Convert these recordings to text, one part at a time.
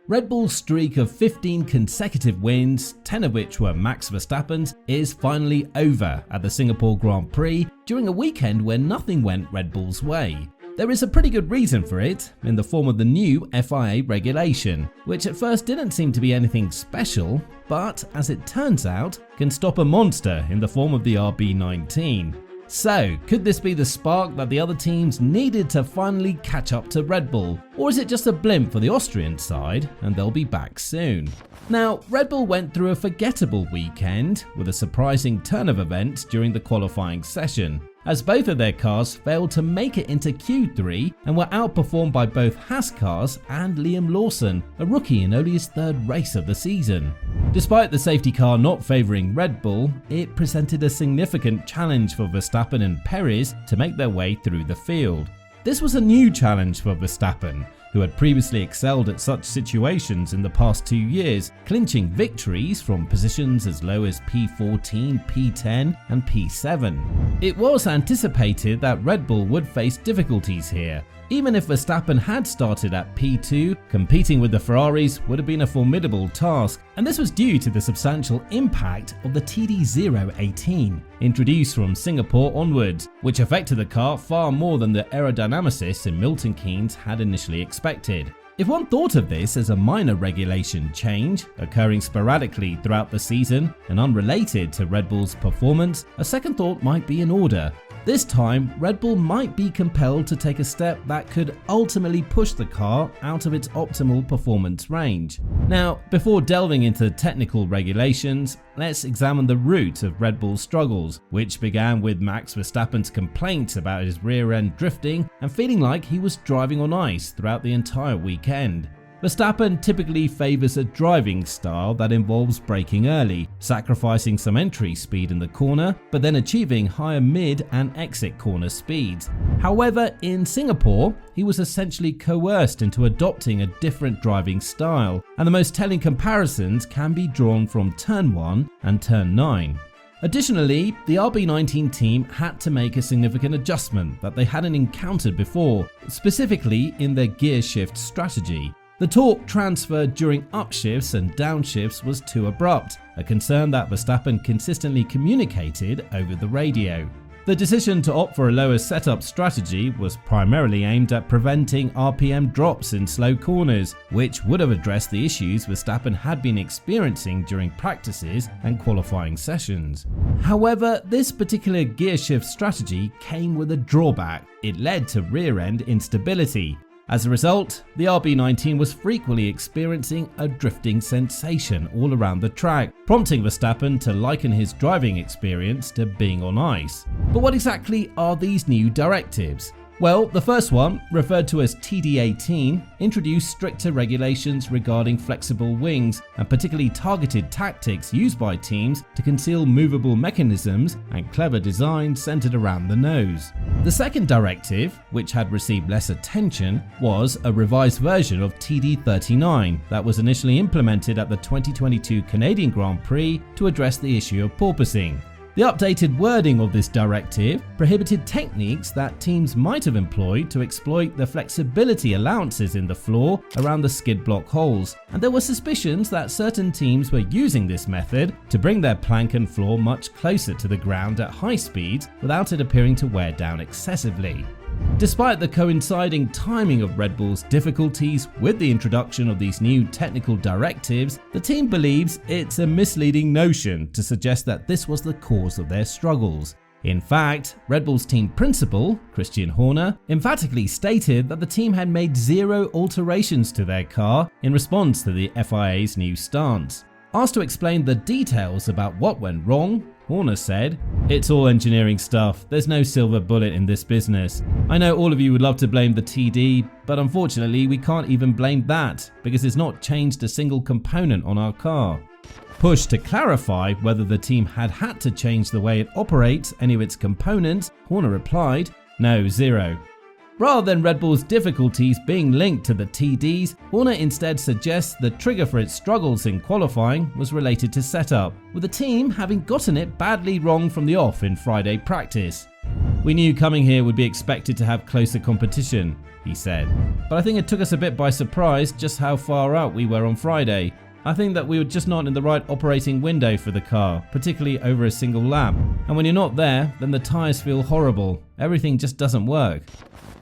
Red Bull's streak of 15 consecutive wins, 10 of which were Max Verstappen's, is finally over at the Singapore Grand Prix during a weekend where nothing went Red Bull's way. There is a pretty good reason for it, in the form of the new FIA regulation, which at first didn't seem to be anything special, but as it turns out, can stop a monster in the form of the RB19. So, could this be the spark that the other teams needed to finally catch up to Red Bull? Or is it just a blimp for the Austrian side and they'll be back soon? Now, Red Bull went through a forgettable weekend with a surprising turn of events during the qualifying session, as both of their cars failed to make it into Q3 and were outperformed by both Haas cars and Liam Lawson, a rookie in only his third race of the season. Despite the safety car not favouring Red Bull, it presented a significant challenge for Verstappen and Perez to make their way through the field. This was a new challenge for Verstappen, who had previously excelled at such situations in the past 2 years, clinching victories from positions as low as P14, P10 and P7. It was anticipated that Red Bull would face difficulties here. Even if Verstappen had started at P2, competing with the Ferraris would have been a formidable task, and this was due to the substantial impact of the TD018, introduced from Singapore onwards, which affected the car far more than the aerodynamicists in Milton Keynes had initially expected. If one thought of this as a minor regulation change, occurring sporadically throughout the season and unrelated to Red Bull's performance, a second thought might be in order. This time, Red Bull might be compelled to take a step that could ultimately push the car out of its optimal performance range. Now, before delving into technical regulations, let's examine the root of Red Bull's struggles, which began with Max Verstappen's complaints about his rear-end drifting and feeling like he was driving on ice throughout the entire weekend. Verstappen typically favours a driving style that involves braking early, sacrificing some entry speed in the corner, but then achieving higher mid and exit corner speeds. However, in Singapore, he was essentially coerced into adopting a different driving style, and the most telling comparisons can be drawn from Turn 1 and Turn 9. Additionally, the RB19 team had to make a significant adjustment that they hadn't encountered before, specifically in their gear shift strategy. The torque transfer during upshifts and downshifts was too abrupt, a concern that Verstappen consistently communicated over the radio. The decision to opt for a lower setup strategy was primarily aimed at preventing RPM drops in slow corners, which would have addressed the issues Verstappen had been experiencing during practices and qualifying sessions. However, this particular gear shift strategy came with a drawback. It led to rear-end instability. As a result, the RB19 was frequently experiencing a drifting sensation all around the track, prompting Verstappen to liken his driving experience to being on ice. But what exactly are these new directives? Well, the first one, referred to as TD18, introduced stricter regulations regarding flexible wings and particularly targeted tactics used by teams to conceal movable mechanisms and clever designs centered around the nose. The second directive, which had received less attention, was a revised version of TD39 that was initially implemented at the 2022 Canadian Grand Prix to address the issue of porpoising. The updated wording of this directive prohibited techniques that teams might have employed to exploit the flexibility allowances in the floor around the skid block holes, and there were suspicions that certain teams were using this method to bring their plank and floor much closer to the ground at high speeds without it appearing to wear down excessively. Despite the coinciding timing of Red Bull's difficulties with the introduction of these new technical directives, the team believes it's a misleading notion to suggest that this was the cause of their struggles. In fact, Red Bull's team principal, Christian Horner, emphatically stated that the team had made 0 alterations to their car in response to the FIA's new stance. Asked to explain the details about what went wrong, Horner said, "It's all engineering stuff. There's no silver bullet in this business. I know all of you would love to blame the TD, but unfortunately we can't even blame that because it's not changed a single component on our car." Pushed to clarify whether the team had to change the way it operates any of its components, Horner replied, "No, 0. Rather than Red Bull's difficulties being linked to the TDs, Horner instead suggests the trigger for its struggles in qualifying was related to setup, with the team having gotten it badly wrong from the off in Friday practice. "We knew coming here would be expected to have closer competition," he said. "But I think it took us a bit by surprise just how far out we were on Friday. I think that we were just not in the right operating window for the car, particularly over a single lap. And when you're not there, then the tyres feel horrible. Everything just doesn't work."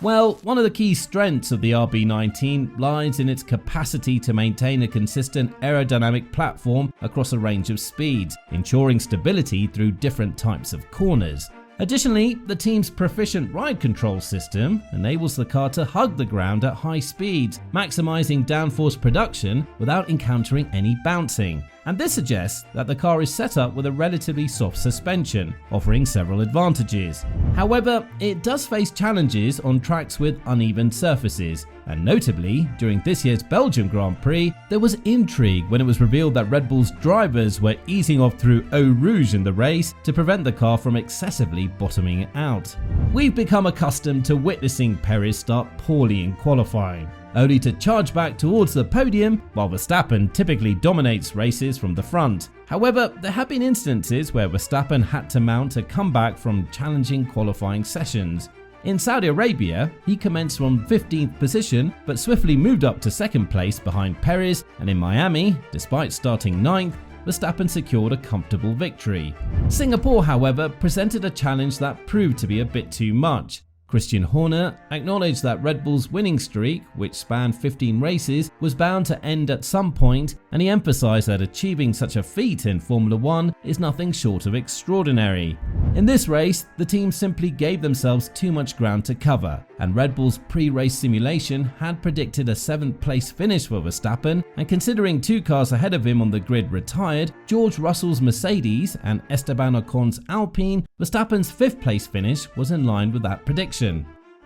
Well, one of the key strengths of the RB19 lies in its capacity to maintain a consistent aerodynamic platform across a range of speeds, ensuring stability through different types of corners. Additionally, the team's proficient ride control system enables the car to hug the ground at high speeds, maximizing downforce production without encountering any bouncing. And this suggests that the car is set up with a relatively soft suspension, offering several advantages. However, it does face challenges on tracks with uneven surfaces, and notably, during this year's Belgium Grand Prix, there was intrigue when it was revealed that Red Bull's drivers were easing off through Eau Rouge in the race to prevent the car from excessively bottoming out. We've become accustomed to witnessing Perez start poorly in qualifying, only to charge back towards the podium, while Verstappen typically dominates races from the front. However, there have been instances where Verstappen had to mount a comeback from challenging qualifying sessions. In Saudi Arabia, he commenced from 15th position but swiftly moved up to 2nd place behind Perez, and in Miami, despite starting 9th, Verstappen secured a comfortable victory. Singapore, however, presented a challenge that proved to be a bit too much. Christian Horner acknowledged that Red Bull's winning streak, which spanned 15 races, was bound to end at some point, and he emphasized that achieving such a feat in Formula 1 is nothing short of extraordinary. In this race, the team simply gave themselves too much ground to cover, and Red Bull's pre-race simulation had predicted a 7th place finish for Verstappen, and considering 2 cars ahead of him on the grid retired, George Russell's Mercedes and Esteban Ocon's Alpine, Verstappen's 5th place finish was in line with that prediction.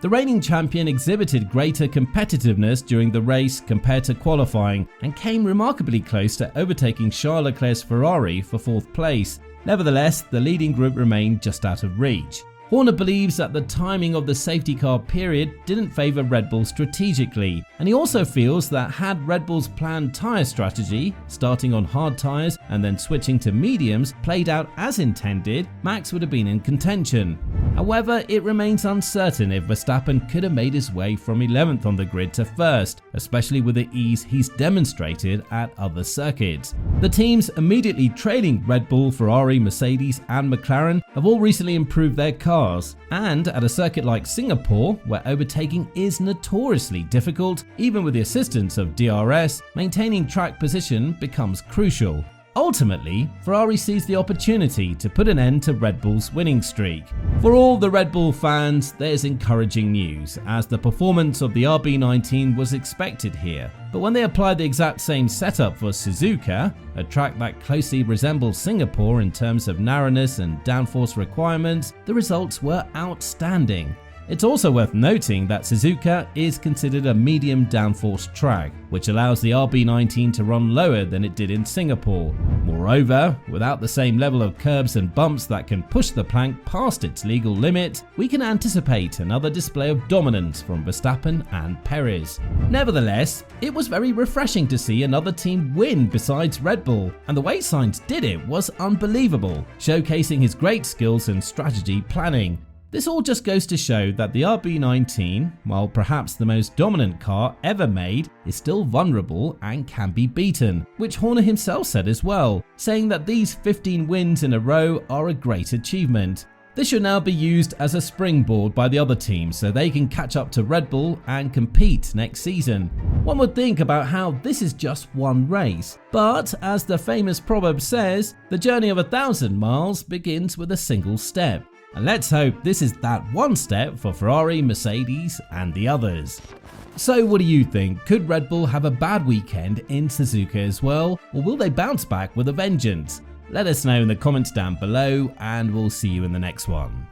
The reigning champion exhibited greater competitiveness during the race compared to qualifying and came remarkably close to overtaking Charles Leclerc's Ferrari for 4th place. Nevertheless, the leading group remained just out of reach. Horner believes that the timing of the safety car period didn't favour Red Bull strategically, and he also feels that had Red Bull's planned tyre strategy, starting on hard tyres and then switching to mediums, played out as intended, Max would have been in contention. However, it remains uncertain if Verstappen could have made his way from 11th on the grid to 1st, especially with the ease he's demonstrated at other circuits. The teams immediately trailing Red Bull, Ferrari, Mercedes and McLaren have all recently improved their cars, and at a circuit like Singapore, where overtaking is notoriously difficult, even with the assistance of DRS, maintaining track position becomes crucial. Ultimately, Ferrari sees the opportunity to put an end to Red Bull's winning streak. For all the Red Bull fans, there's encouraging news, as the performance of the RB19 was expected here. But when they applied the exact same setup for Suzuka, a track that closely resembles Singapore in terms of narrowness and downforce requirements, the results were outstanding. It's also worth noting that Suzuka is considered a medium downforce track, which allows the RB19 to run lower than it did in Singapore. Moreover, without the same level of curbs and bumps that can push the plank past its legal limit, we can anticipate another display of dominance from Verstappen and Perez. Nevertheless, it was very refreshing to see another team win besides Red Bull, and the way Sainz did it was unbelievable, showcasing his great skills and strategy planning. This all just goes to show that the RB19, while perhaps the most dominant car ever made, is still vulnerable and can be beaten, which Horner himself said as well, saying that these 15 wins in a row are a great achievement. This should now be used as a springboard by the other teams so they can catch up to Red Bull and compete next season. One would think about how this is just one race, but as the famous proverb says, the journey of 1,000 miles begins with a single step. And let's hope this is that one step for Ferrari, Mercedes and the others. So what do you think? Could Red Bull have a bad weekend in Suzuka as well, or will they bounce back with a vengeance? Let us know in the comments down below, and we'll see you in the next one.